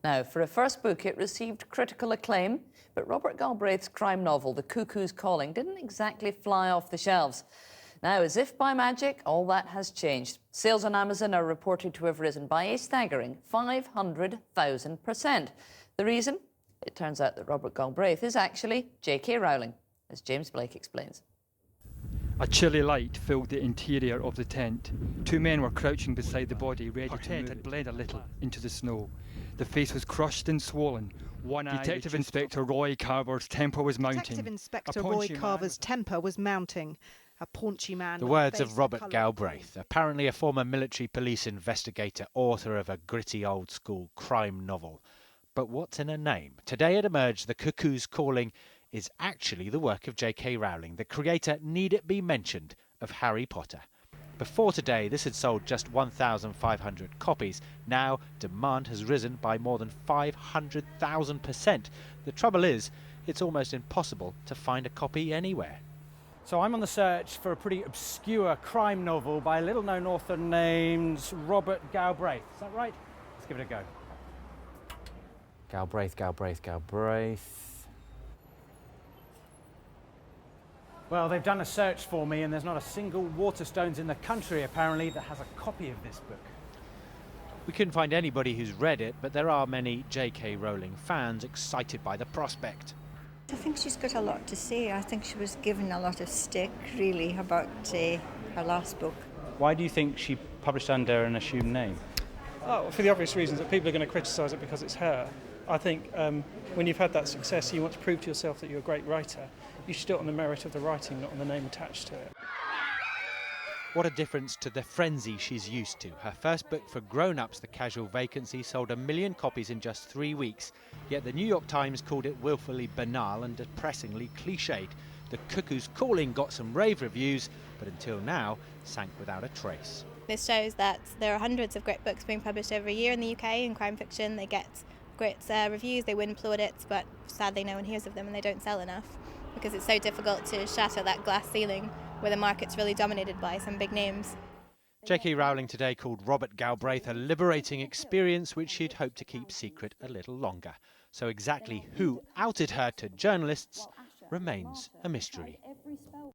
Now, for a first book, it received critical acclaim, but Robert Galbraith's crime novel, The Cuckoo Calling, didn't exactly fly off the shelves. Now, as if by magic, all that has changed. Sales on Amazon are reported to have risen by a staggering 500,000%. The reason? It turns out that Robert Galbraith is actually JK Rowling, as James Blake explains. A chilly light filled the interior of the tent. Two men were crouching beside the body, ready to move. Her head had bled a little into the snow. The face was crushed and swollen. Detective Inspector Roy Carver's temper was mounting. Detective Inspector Roy Carver's temper was mounting. A paunchy man. The words of Robert Galbraith, apparently a former military police investigator, author of a gritty old-school crime novel. But what's in a name? Today it emerged the Cuckoo's Calling is actually the work of JK Rowling, the creator, need it be mentioned, of Harry Potter. Before today, this had sold just 1,500 copies. Now, demand has risen by more than 500,000%. The trouble is, it's almost impossible to find a copy anywhere. So I'm on the search for a pretty obscure crime novel by a little-known author named Robert Galbraith. Is that right? Let's give it a go. Galbraith. Well, they've done a search for me and there's not a single Waterstones in the country, apparently, that has a copy of this book. We couldn't find anybody who's read it, but there are many JK Rowling fans excited by the prospect. I think she's got a lot to say. I think she was given a lot of stick, really, about her last book. Why do you think she published under an assumed name? Oh, for the obvious reasons that people are going to criticise it because it's her. I think when you've had that success, you want to prove to yourself that you're a great writer. You should do it on the merit of the writing, not on the name attached to it. What a difference to the frenzy she's used to. Her first book for grown-ups, The Casual Vacancy, sold 1 million copies in just 3 weeks. Yet the New York Times called it willfully banal and depressingly cliched. The Cuckoo's Calling got some rave reviews, but until now, sank without a trace. This shows that there are hundreds of great books being published every year in the UK in crime fiction. They get great reviews, they win plaudits, but sadly no one hears of them and they don't sell enough because it's so difficult to shatter that glass ceiling where the market's really dominated by some big names. JK Rowling today called Robert Galbraith a liberating experience which she'd hoped to keep secret a little longer. So exactly who outed her to journalists remains a mystery.